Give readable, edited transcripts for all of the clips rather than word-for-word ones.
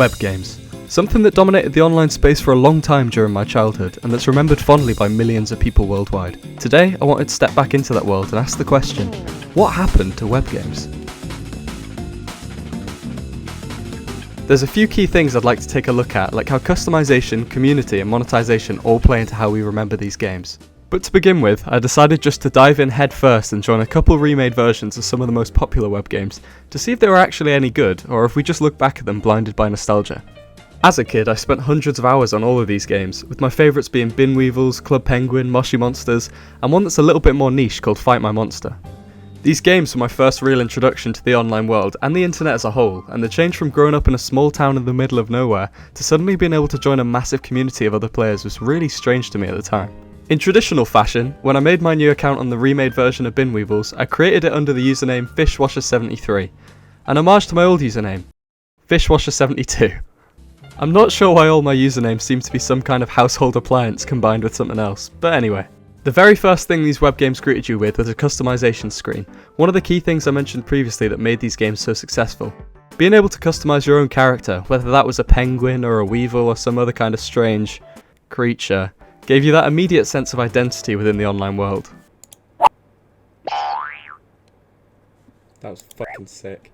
Web games. Something that dominated the online space for a long time during my childhood, and that's remembered fondly by millions of people worldwide. Today, I wanted to step back into that world and ask the question, what happened to web games? There's a few key things I'd like to take a look at, like how customization, community, and monetization all play into how we remember these games. But to begin with, I decided just to dive in head first and join a couple remade versions of some of the most popular web games to see if they were actually any good, or if we just look back at them blinded by nostalgia. As a kid, I spent hundreds of hours on all of these games, with my favourites being Weevils, Club Penguin, Moshi Monsters, and one that's a little bit more niche called Fight My Monster. These games were my first real introduction to the online world and the internet as a whole, and the change from growing up in a small town in the middle of nowhere to suddenly being able to join a massive community of other players was really strange to me at the time. In traditional fashion, when I made my new account on the remade version of Weevils, I created it under the username Fishwasher73, an homage to my old username, Fishwasher72. I'm not sure why all my usernames seem to be some kind of household appliance combined with something else, but anyway. The very first thing these web games greeted you with was a customization screen, one of the key things I mentioned previously that made these games so successful. Being able to customize your own character, whether that was a penguin or a weevil or some other kind of strange creature, gave you that immediate sense of identity within the online world. That was fucking sick.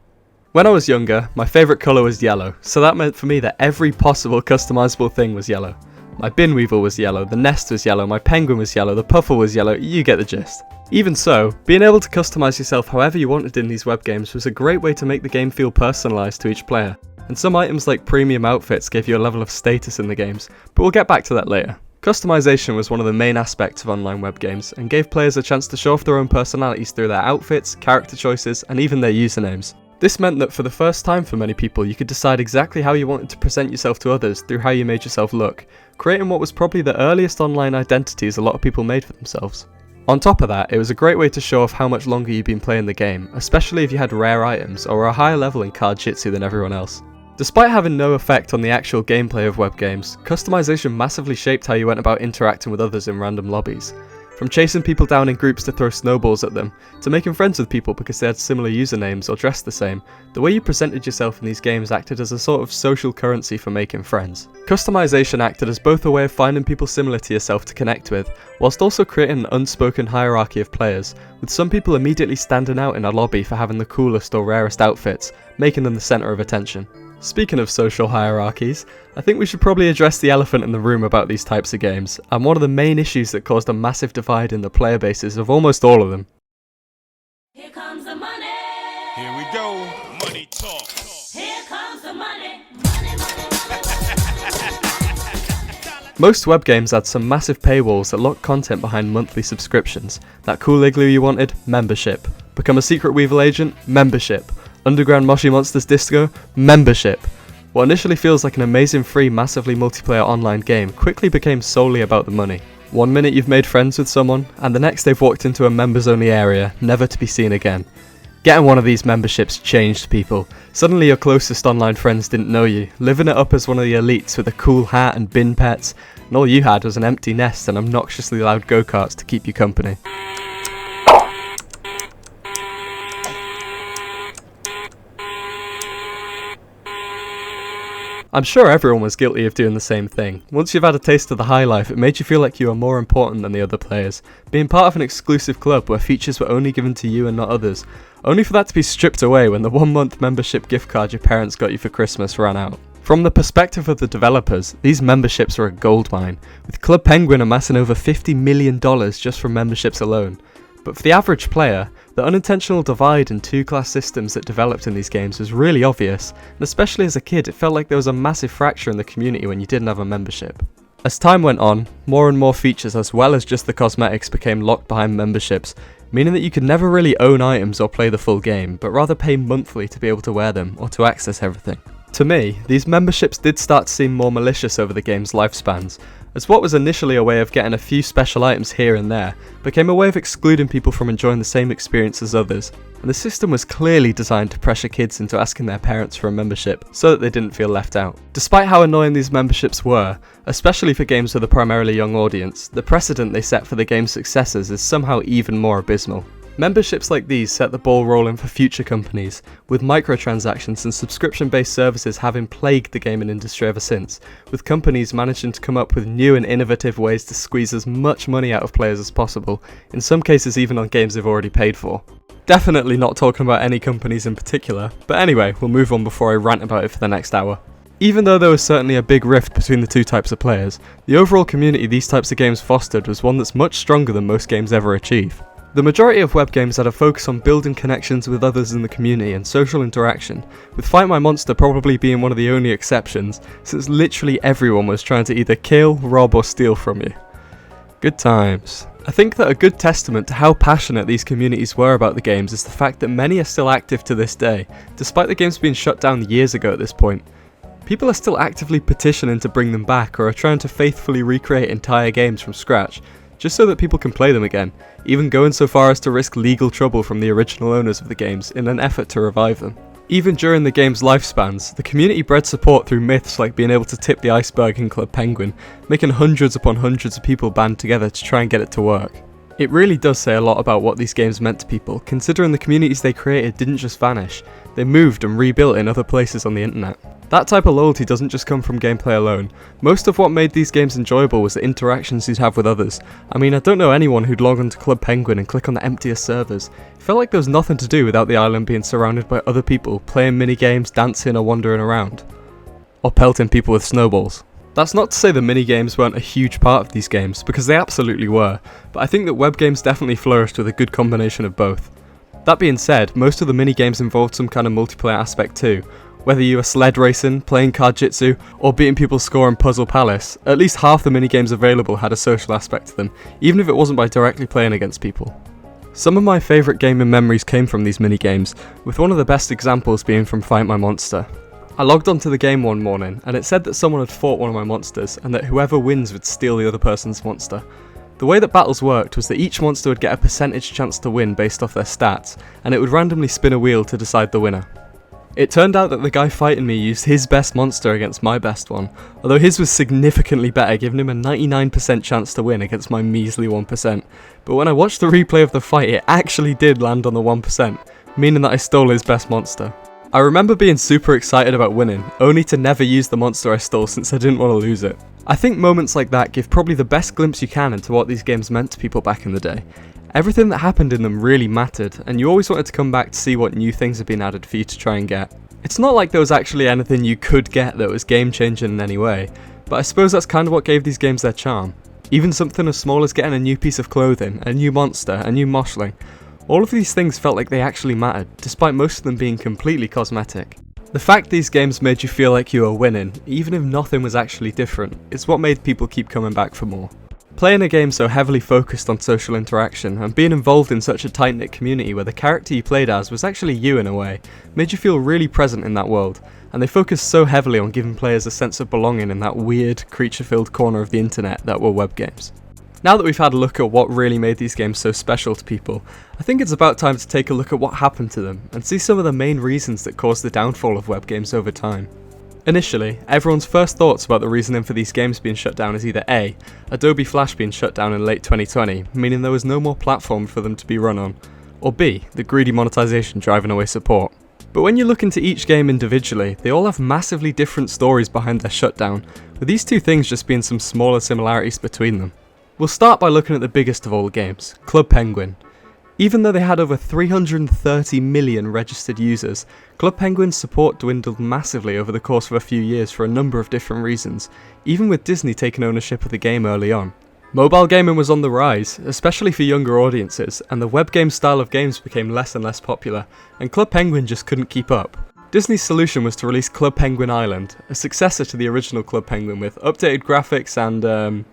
When I was younger, my favourite colour was yellow, so that meant for me that every possible customizable thing was yellow. My bin weevil was yellow, the nest was yellow, my penguin was yellow, the puffle was yellow, you get the gist. Even so, being able to customise yourself however you wanted in these web games was a great way to make the game feel personalised to each player, and some items like premium outfits gave you a level of status in the games, but we'll get back to that later. Customization was one of the main aspects of online web games, and gave players a chance to show off their own personalities through their outfits, character choices, and even their usernames. This meant that for the first time for many people, you could decide exactly how you wanted to present yourself to others through how you made yourself look, creating what was probably the earliest online identities a lot of people made for themselves. On top of that, it was a great way to show off how much longer you'd been playing the game, especially if you had rare items or were a higher level in card jitsu than everyone else. Despite having no effect on the actual gameplay of web games, customization massively shaped how you went about interacting with others in random lobbies. From chasing people down in groups to throw snowballs at them, to making friends with people because they had similar usernames or dressed the same, the way you presented yourself in these games acted as a sort of social currency for making friends. Customization acted as both a way of finding people similar to yourself to connect with, whilst also creating an unspoken hierarchy of players, with some people immediately standing out in a lobby for having the coolest or rarest outfits, making them the centre of attention. Speaking of social hierarchies, I think we should probably address the elephant in the room about these types of games, and one of the main issues that caused a massive divide in the player bases of almost all of them. Here comes the money. Here we go. Money talk. Here comes the money. Money, money, money. Most web games had some massive paywalls that locked content behind monthly subscriptions. That cool igloo you wanted? Membership. Become a secret weevil agent? Membership. Underground Moshi Monsters Disco? Membership. What initially feels like an amazing free massively multiplayer online game quickly became solely about the money. One minute you've made friends with someone, and the next they've walked into a members only area, never to be seen again. Getting one of these memberships changed people. Suddenly your closest online friends didn't know you, living it up as one of the elites with a cool hat and bin pets, and all you had was an empty nest and obnoxiously loud go-karts to keep you company. I'm sure everyone was guilty of doing the same thing. Once you've had a taste of the high life, it made you feel like you were more important than the other players, being part of an exclusive club where features were only given to you and not others, only for that to be stripped away when the 1-month membership gift card your parents got you for Christmas ran out. From the perspective of the developers, these memberships were a goldmine, with Club Penguin amassing over $50 million just from memberships alone. But for the average player, the unintentional divide and two-class systems that developed in these games was really obvious, and especially as a kid it felt like there was a massive fracture in the community when you didn't have a membership. As time went on, more and more features as well as just the cosmetics became locked behind memberships, meaning that you could never really own items or play the full game, but rather pay monthly to be able to wear them or to access everything. To me, these memberships did start to seem more malicious over the game's lifespans, as what was initially a way of getting a few special items here and there, became a way of excluding people from enjoying the same experience as others, and the system was clearly designed to pressure kids into asking their parents for a membership, so that they didn't feel left out. Despite how annoying these memberships were, especially for games with a primarily young audience, the precedent they set for the game's successors is somehow even more abysmal. Memberships like these set the ball rolling for future companies, with microtransactions and subscription-based services having plagued the gaming industry ever since, with companies managing to come up with new and innovative ways to squeeze as much money out of players as possible, in some cases even on games they've already paid for. Definitely not talking about any companies in particular, but anyway, we'll move on before I rant about it for the next hour. Even though there was certainly a big rift between the two types of players, the overall community these types of games fostered was one that's much stronger than most games ever achieve. The majority of web games had a focus on building connections with others in the community and social interaction, with Fight My Monster probably being one of the only exceptions, since literally everyone was trying to either kill, rob or steal from you. Good times. I think that a good testament to how passionate these communities were about the games is the fact that many are still active to this day, despite the games being shut down years ago at this point. People are still actively petitioning to bring them back or are trying to faithfully recreate entire games from scratch, just so that people can play them again, even going so far as to risk legal trouble from the original owners of the games in an effort to revive them. Even during the game's lifespans, the community bred support through myths like being able to tip the iceberg in Club Penguin, making hundreds upon hundreds of people band together to try and get it to work. It really does say a lot about what these games meant to people, considering the communities they created didn't just vanish, they moved and rebuilt in other places on the internet. That type of loyalty doesn't just come from gameplay alone. Most of what made these games enjoyable was the interactions you'd have with others. I mean, I don't know anyone who'd log onto Club Penguin and click on the emptiest servers. It felt like there was nothing to do without the island being surrounded by other people, playing mini-games, dancing or wandering around. Or pelting people with snowballs. That's not to say the mini-games weren't a huge part of these games, because they absolutely were, but I think that web games definitely flourished with a good combination of both. That being said, most of the mini-games involved some kind of multiplayer aspect too. Whether you were sled racing, playing card jitsu, or beating people's score in Puzzle Palace, at least half the minigames available had a social aspect to them, even if it wasn't by directly playing against people. Some of my favourite gaming memories came from these minigames, with one of the best examples being from Fight My Monster. I logged onto the game one morning, and it said that someone had fought one of my monsters, and that whoever wins would steal the other person's monster. The way that battles worked was that each monster would get a percentage chance to win based off their stats, and it would randomly spin a wheel to decide the winner. It turned out that the guy fighting me used his best monster against my best one, although his was significantly better, giving him a 99% chance to win against my measly 1%. But when I watched the replay of the fight, it actually did land on the 1%, meaning that I stole his best monster. I remember being super excited about winning, only to never use the monster I stole since I didn't want to lose it. I think moments like that give probably the best glimpse you can into what these games meant to people back in the day. Everything that happened in them really mattered, and you always wanted to come back to see what new things had been added for you to try and get. It's not like there was actually anything you could get that was game changing in any way, but I suppose that's kind of what gave these games their charm. Even something as small as getting a new piece of clothing, a new monster, a new moshling. All of these things felt like they actually mattered, despite most of them being completely cosmetic. The fact these games made you feel like you were winning, even if nothing was actually different, is what made people keep coming back for more. Playing a game so heavily focused on social interaction, and being involved in such a tight-knit community where the character you played as was actually you in a way, made you feel really present in that world, and they focused so heavily on giving players a sense of belonging in that weird, creature-filled corner of the internet that were web games. Now that we've had a look at what really made these games so special to people, I think it's about time to take a look at what happened to them, and see some of the main reasons that caused the downfall of web games over time. Initially, everyone's first thoughts about the reasoning for these games being shut down is either A, Adobe Flash being shut down in late 2020, meaning there was no more platform for them to be run on, or B, the greedy monetization driving away support. But when you look into each game individually, they all have massively different stories behind their shutdown, with these two things just being some smaller similarities between them. We'll start by looking at the biggest of all the games, Club Penguin. Even though they had over 330 million registered users, Club Penguin's support dwindled massively over the course of a few years for a number of different reasons, even with Disney taking ownership of the game early on. Mobile gaming was on the rise, especially for younger audiences, and the web game style of games became less and less popular, and Club Penguin just couldn't keep up. Disney's solution was to release Club Penguin Island, a successor to the original Club Penguin with updated graphics and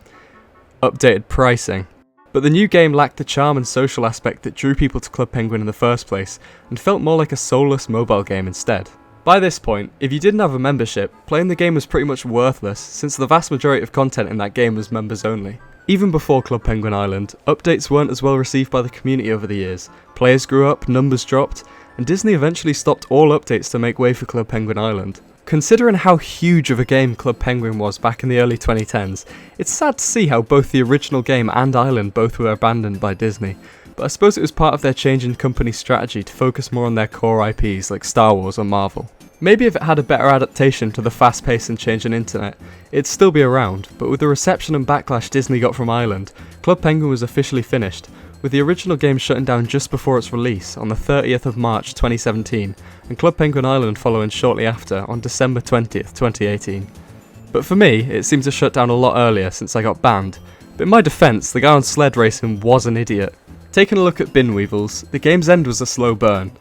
updated pricing. But the new game lacked the charm and social aspect that drew people to Club Penguin in the first place, and felt more like a soulless mobile game instead. By this point, if you didn't have a membership, playing the game was pretty much worthless, since the vast majority of content in that game was members only. Even before Club Penguin Island, updates weren't as well received by the community over the years. Players grew up, numbers dropped, and Disney eventually stopped all updates to make way for Club Penguin Island. Considering how huge of a game Club Penguin was back in the early 2010s, it's sad to see how both the original game and Island both were abandoned by Disney. but I suppose it was part of their change in company strategy to focus more on their core IPs like Star Wars or Marvel. Maybe if it had a better adaptation to the fast pace and changing internet, it'd still be around, but with the reception and backlash Disney got from Ireland, Club Penguin was officially finished, with the original game shutting down just before its release on the 30th of March 2017, and Club Penguin Ireland following shortly after on December 20th, 2018. But for me, it seemed to shut down a lot earlier since I got banned, but in my defence, the guy on sled racing was an idiot. Taking a look at Bin Weevils, the game's end was a slow burn.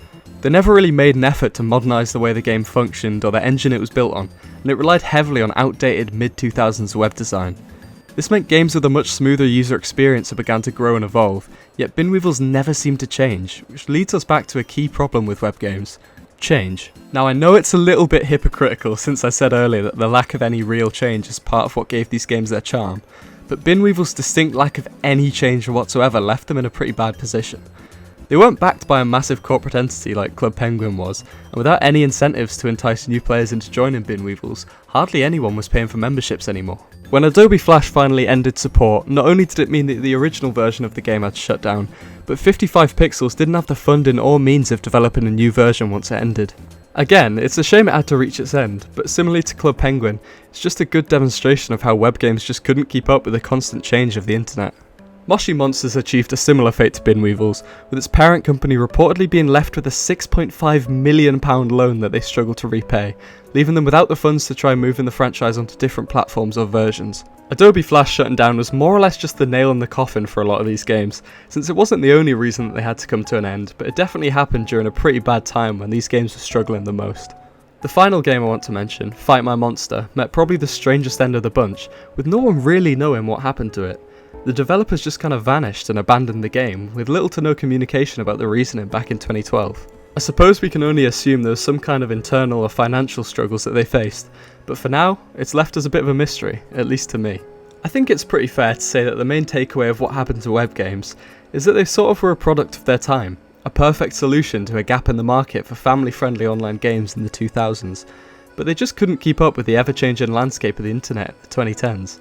They never really made an effort to modernise the way the game functioned or the engine it was built on, and it relied heavily on outdated mid-2000s web design. This meant games with a much smoother user experience began to grow and evolve, yet Bin Weevils never seemed to change, which leads us back to a key problem with web games: change. Now I know it's a little bit hypocritical since I said earlier that the lack of any real change is part of what gave these games their charm, but Bin Weevils' distinct lack of any change whatsoever left them in a pretty bad position. They weren't backed by a massive corporate entity like Club Penguin was, and without any incentives to entice new players into joining Bin Weevils, hardly anyone was paying for memberships anymore. When Adobe Flash finally ended support, not only did it mean that the original version of the game had shut down, but 55 Pixels didn't have the funding or means of developing a new version once it ended. Again, it's a shame it had to reach its end, but similarly to Club Penguin, it's just a good demonstration of how web games just couldn't keep up with the constant change of the internet. Moshi Monsters achieved a similar fate to Bin Weevils, with its parent company reportedly being left with a £6.5 million loan that they struggled to repay, leaving them without the funds to try moving the franchise onto different platforms or versions. Adobe Flash shutting down was more or less just the nail in the coffin for a lot of these games, since it wasn't the only reason that they had to come to an end, but it definitely happened during a pretty bad time when these games were struggling the most. The final game I want to mention, Fight My Monster, met probably the strangest end of the bunch, with no one really knowing what happened to it. The developers just kind of vanished and abandoned the game, with little to no communication about the reasoning back in 2012. I suppose we can only assume there was some kind of internal or financial struggles that they faced, but for now, it's left as a bit of a mystery, at least to me. I think it's pretty fair to say that the main takeaway of what happened to web games is that they sort of were a product of their time, a perfect solution to a gap in the market for family-friendly online games in the 2000s, but they just couldn't keep up with the ever-changing landscape of the internet in the 2010s.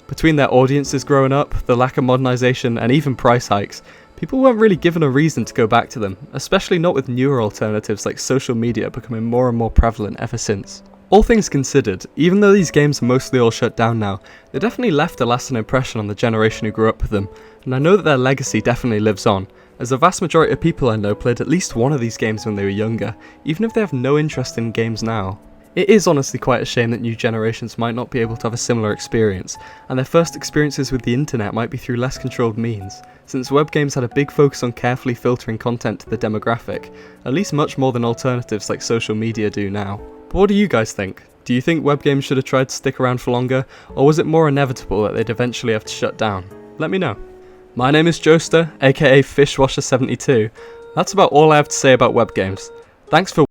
Between their audiences growing up, the lack of modernisation, and even price hikes, people weren't really given a reason to go back to them, especially not with newer alternatives like social media becoming more and more prevalent ever since. All things considered, even though these games are mostly all shut down now, they definitely left a lasting impression on the generation who grew up with them, and I know that their legacy definitely lives on, as the vast majority of people I know played at least one of these games when they were younger, even if they have no interest in games now. It is honestly quite a shame that new generations might not be able to have a similar experience, and their first experiences with the internet might be through less controlled means, since web games had a big focus on carefully filtering content to the demographic, at least much more than alternatives like social media do now. But what do you guys think? Do you think web games should have tried to stick around for longer, or was it more inevitable that they'd eventually have to shut down? Let me know. My name is Joester, aka Fishwasher72. That's about all I have to say about web games. Thanks for